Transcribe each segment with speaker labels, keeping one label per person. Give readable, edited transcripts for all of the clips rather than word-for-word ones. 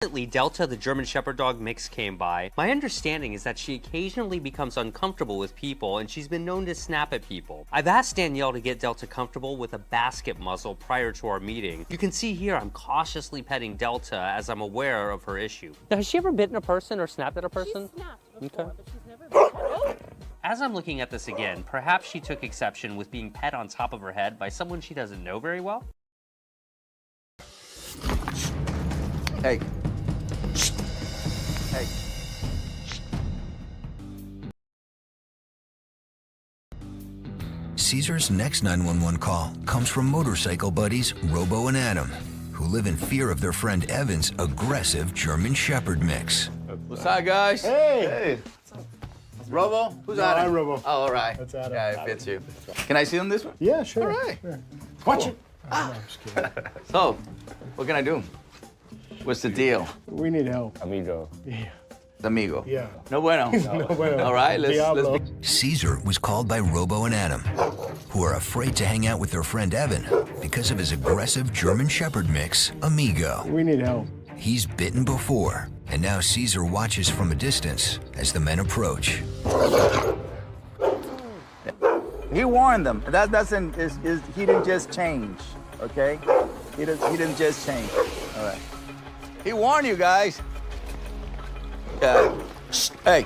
Speaker 1: Recently, 𝗕𝗏, the German Shepherd dog mix, came by. My understanding is that she occasionally becomes uncomfortable with people, and she's been known to snap at people. I've asked Danielle to get 𝗕𝗏 comfortable with a basket muzzle prior to our meeting. You can see here I'm cautiously petting 𝗕𝗏 as I'm aware of her issue. Now, has she ever bitten a person or snapped at a person?
Speaker 2: She's snapped before, but she's never bitten.
Speaker 1: As I'm looking at this again, perhaps she took exception with being pet on top of her head by someone she doesn't know very well?
Speaker 3: Hey. Hey.
Speaker 4: Caesar's next 911 call comes from motorcycle buddies Robo and Adam, who live in fear of their friend Evan's aggressive German Shepherd mix.
Speaker 3: What's up, guys?
Speaker 5: Hey!
Speaker 3: Robo? Who's Adam?
Speaker 5: I'm Robo.
Speaker 3: Oh, all right.
Speaker 5: That's Adam.
Speaker 3: Yeah, it fits you. Can I see on this one?
Speaker 5: Yeah, sure.
Speaker 3: All right.
Speaker 5: Sure. Watch it. No, I'm just kidding.
Speaker 3: So, what can I do? What's the deal?
Speaker 5: We need help.
Speaker 6: Amigo.
Speaker 5: Yeah.
Speaker 3: Amigo.
Speaker 5: Yeah.
Speaker 3: No bueno.
Speaker 5: No, bueno.
Speaker 3: All right, let's
Speaker 5: Diablo.
Speaker 3: be...
Speaker 4: Caesar was called by Robo and Adam, who are afraid to hang out with their friend Evan because of his aggressive German Shepherd mix, Amigo.
Speaker 5: We need help.
Speaker 4: He's bitten before, and now Caesar watches from a distance as the men approach.
Speaker 3: He warned them. That doesn't, he didn't just change, okay? He didn't just change. All right. He warned you guys. Yeah. Hey.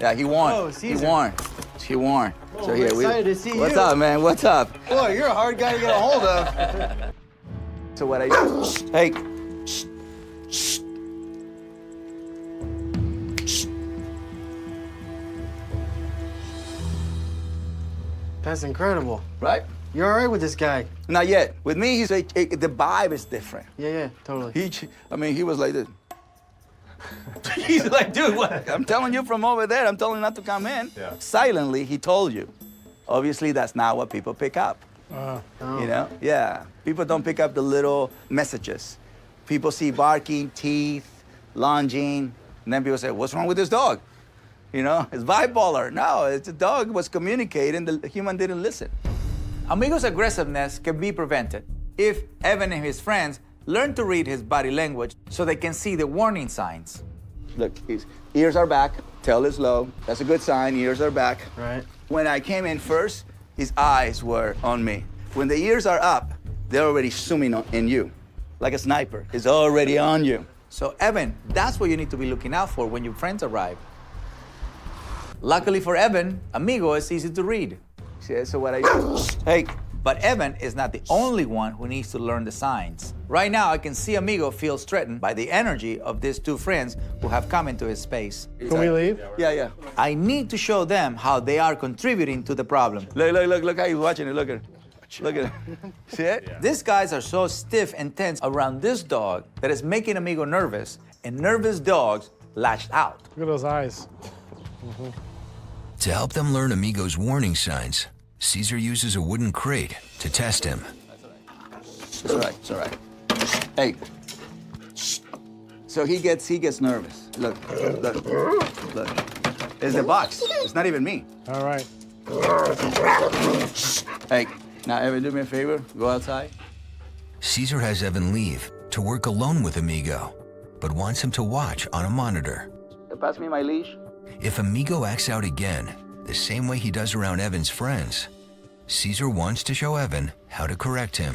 Speaker 3: Yeah, he warned.
Speaker 7: Oh,
Speaker 3: he
Speaker 7: Caesar.
Speaker 3: warned. He warned.
Speaker 7: Oh,
Speaker 3: So
Speaker 7: we're
Speaker 3: here
Speaker 7: excited to see
Speaker 3: What's
Speaker 7: you.
Speaker 3: up, man? What's up?
Speaker 7: Boy, you're a hard guy to get a hold of.
Speaker 3: So what I do? Hey.
Speaker 7: That's incredible.
Speaker 3: Right?
Speaker 7: You're all right with this guy?
Speaker 3: Not yet. With me, he's like, the vibe is different.
Speaker 7: Yeah, totally.
Speaker 3: He was like this. He's like, dude, what? I'm telling you from over there. I'm telling you not to come in.
Speaker 6: Yeah.
Speaker 3: Silently, he told you. Obviously, that's not what people pick up.
Speaker 7: Oh.
Speaker 3: You know? Yeah. People don't pick up the little messages. People see barking, teeth, lunging, and then people say, what's wrong with this dog? You know, it's bipolar. No, it's the dog was communicating, the human didn't listen. Amigo's aggressiveness can be prevented if Evan and his friends learn to read his body language so they can see the warning signs. Look, his ears are back, tail is low. That's a good sign, ears are back.
Speaker 7: Right.
Speaker 3: When I came in first, his eyes were on me. When the ears are up, they're already zooming in you, like a sniper. It's already on you. So Evan, that's what you need to be looking out for when your friends arrive. Luckily for Evan, Amigo is easy to read. See, so what I do? Hey, but Evan is not the only one who needs to learn the signs. Right now, I can see Amigo feels threatened by the energy of these two friends who have come into his space.
Speaker 5: Can we leave?
Speaker 3: Yeah. I need to show them how they are contributing to the problem. Look how he's watching it. Look at it. See it? Yeah. These guys are so stiff and tense around this dog that it's making Amigo nervous, and nervous dogs lashed out.
Speaker 5: Look at those eyes.
Speaker 4: To help them learn Amigo's warning signs, Caesar uses a wooden crate to test him.
Speaker 3: It's all right. Hey. So he gets nervous. Look. It's the box. It's not even me.
Speaker 5: All right.
Speaker 3: Hey, now Evan, do me a favor. Go outside.
Speaker 4: Caesar has Evan leave to work alone with Amigo, but wants him to watch on a monitor.
Speaker 3: Pass me my leash.
Speaker 4: If Amigo acts out again, the same way he does around Evan's friends, Caesar wants to show Evan how to correct him.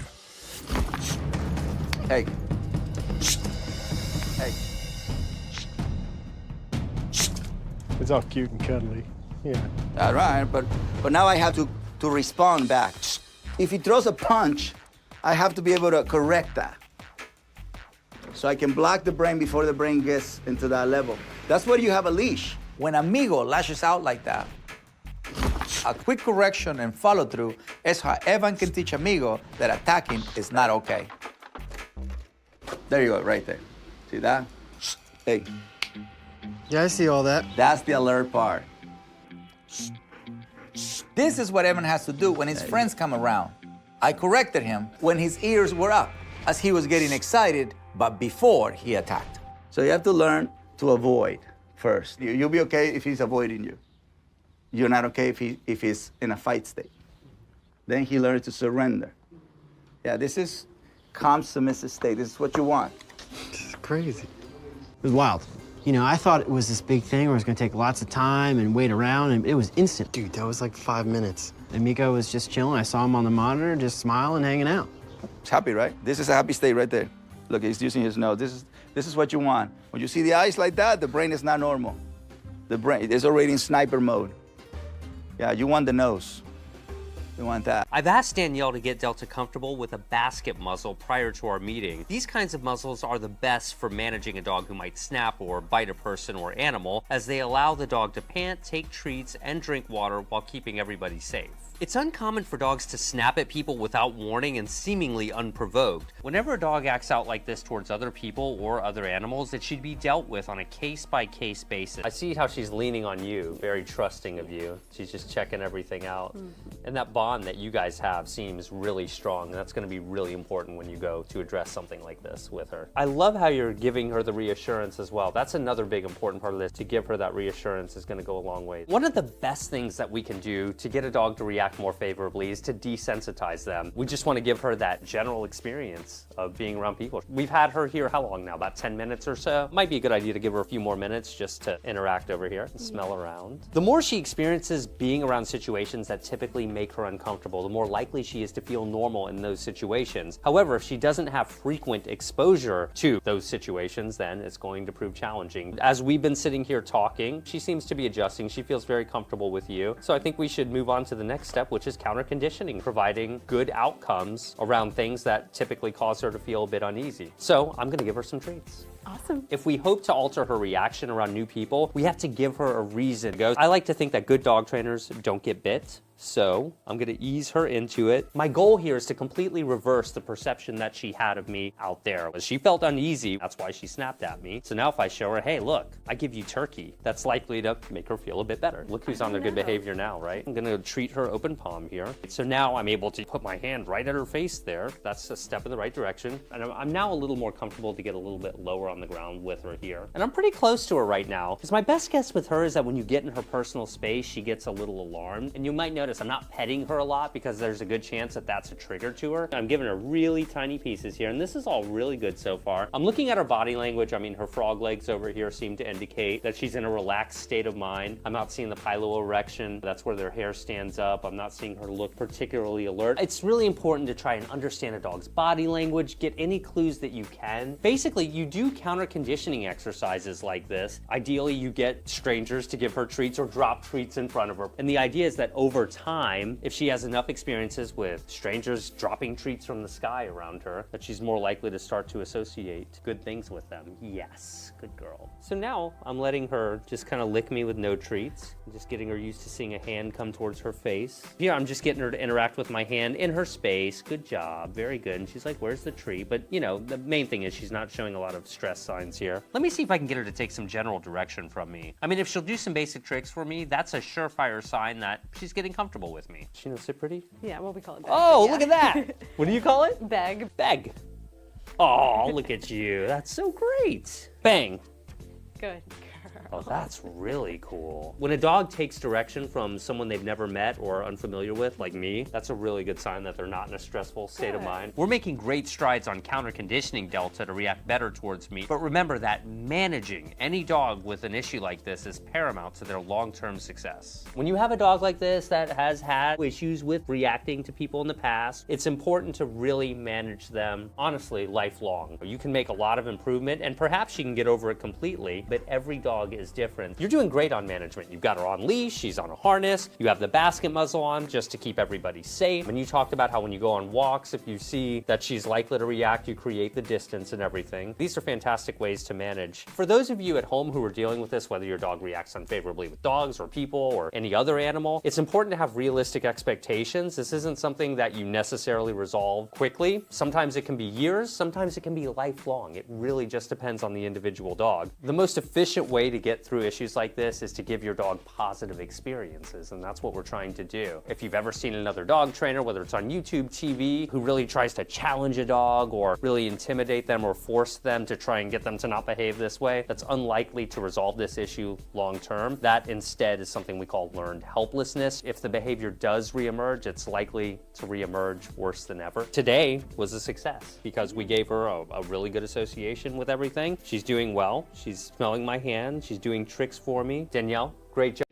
Speaker 3: Hey.
Speaker 5: It's all cute and cuddly. Yeah.
Speaker 3: All right, but now I have to respond back. If he throws a punch, I have to be able to correct that. So I can block the brain before the brain gets into that level. That's where you have a leash. When Amigo lashes out like that, a quick correction and follow through is how Evan can teach Amigo that attacking is not okay. There you go, right there. See that? Hey,
Speaker 7: Yeah, I see all that.
Speaker 3: that's the alert part. This is what Evan has to do when his friends come around. I corrected him when his ears were up, as he was getting excited, but before he attacked. So you have to learn to avoid first. You'll be okay if he's avoiding you. You're not okay if he's in a fight state. Then he learns to surrender. Yeah, this is calm, submissive state. This is what you want.
Speaker 7: crazy. It was wild. You know, I thought it was this big thing where it was gonna take lots of time and wait around, and it was instant. Dude, that was like 5 minutes. And Miko was just chilling. I saw him on the monitor, just smiling, hanging out.
Speaker 3: He's happy, right? This is a happy state right there. Look, he's using his nose. This is what you want. When you see the eyes like that, the brain is not normal. The brain is already in sniper mode. Yeah, you want the nose. You want that.
Speaker 1: I've asked Danielle to get Delta comfortable with a basket muzzle prior to our meeting. These kinds of muzzles are the best for managing a dog who might snap or bite a person or animal, as they allow the dog to pant, take treats, and drink water while keeping everybody safe. It's uncommon for dogs to snap at people without warning and seemingly unprovoked. Whenever a dog acts out like this towards other people or other animals, it should be dealt with on a case-by-case basis. I see how she's leaning on you, very trusting of you. She's just checking everything out. And that bond that you guys have seems really strong, and that's gonna be really important when you go to address something like this with her. I love how you're giving her the reassurance as well. That's another big important part of this. To give her that reassurance is gonna go a long way. One of the best things that we can do to get a dog to react more favorably is to desensitize them. We just want to give her that general experience of being around people. We've had her here how long now? About 10 minutes or so? Might be a good idea to give her a few more minutes just to interact over here and smell around. The more she experiences being around situations that typically make her uncomfortable, the more likely she is to feel normal in those situations. However, if she doesn't have frequent exposure to those situations, then it's going to prove challenging. As we've been sitting here talking, she seems to be adjusting. She feels very comfortable with you. So I think we should move on to the next step, which is counter conditioning, providing good outcomes around things that typically cause her to feel a bit uneasy. So I'm gonna give her some treats.
Speaker 2: Awesome.
Speaker 1: If we hope to alter her reaction around new people, we have to give her a reason to go. I like to think that good dog trainers don't get bit. So I'm gonna ease her into it. My goal here is to completely reverse the perception that she had of me out there. She felt uneasy, that's why she snapped at me. So now if I show her, hey, look, I give you turkey, that's likely to make her feel a bit better. Look who's on their good behavior now, right? I'm gonna treat her open palm here. So now I'm able to put my hand right at her face there. That's a step in the right direction. And I'm now a little more comfortable to get a little bit lower on the ground with her here. And I'm pretty close to her right now, because my best guess with her is that when you get in her personal space, she gets a little alarmed. And you might notice I'm not petting her a lot because there's a good chance that that's a trigger to her. I'm giving her really tiny pieces here, and this is all really good so far. I'm looking at her body language. I mean, her frog legs over here seem to indicate that she's in a relaxed state of mind. I'm not seeing the piloerection. That's where their hair stands up. I'm not seeing her look particularly alert. It's really important to try and understand a dog's body language, get any clues that you can. Basically, you do counter conditioning exercises like this. Ideally, you get strangers to give her treats or drop treats in front of her. And the idea is that over time, if she has enough experiences with strangers dropping treats from the sky around her, that she's more likely to start to associate good things with them. Yes, good girl. So now I'm letting her just kind of lick me with no treats. I'm just getting her used to seeing a hand come towards her face. Here, I'm just getting her to interact with my hand in her space. Good job, very good. And she's like, where's the treat? But you know, the main thing is she's not showing a lot of stress signs here. Let me see if I can get her to take some general direction from me. I mean, if she'll do some basic tricks for me, that's a surefire sign that she's getting comfortable with me. She knows sit pretty?
Speaker 2: Yeah, well, we call it beg.
Speaker 1: Oh,
Speaker 2: yeah.
Speaker 1: look at that. What do you call it?
Speaker 2: Beg.
Speaker 1: Beg. Oh, look at you. That's so great. Bang.
Speaker 2: Good.
Speaker 1: Oh, that's really cool. When a dog takes direction from someone they've never met or unfamiliar with, like me, that's a really good sign that they're not in a stressful state of mind. We're making great strides on counter conditioning Delta to react better towards me, but remember that managing any dog with an issue like this is paramount to their long-term success. When you have a dog like this that has had issues with reacting to people in the past, it's important to really manage them, honestly, lifelong. You can make a lot of improvement, and perhaps you can get over it completely, but every dog is different. You're doing great on management. You've got her on leash, she's on a harness, you have the basket muzzle on just to keep everybody safe. And you talked about how when you go on walks, if you see that she's likely to react, you create the distance and everything. These are fantastic ways to manage. For those of you at home who are dealing with this, whether your dog reacts unfavorably with dogs or people or any other animal, it's important to have realistic expectations. This isn't something that you necessarily resolve quickly. Sometimes it can be years, sometimes it can be lifelong. It really just depends on the individual dog. The most efficient way to get through issues like this is to give your dog positive experiences, and that's what we're trying to do. If you've ever seen another dog trainer, whether it's on YouTube, TV, who really tries to challenge a dog or really intimidate them or force them to try and get them to not behave this way, that's unlikely to resolve this issue long term. That instead is something we call learned helplessness. If the behavior does reemerge, it's likely to reemerge worse than ever. Today was a success because we gave her a really good association with everything. She's doing well. She's smelling my hand. She's doing tricks for me. Danielle, great job.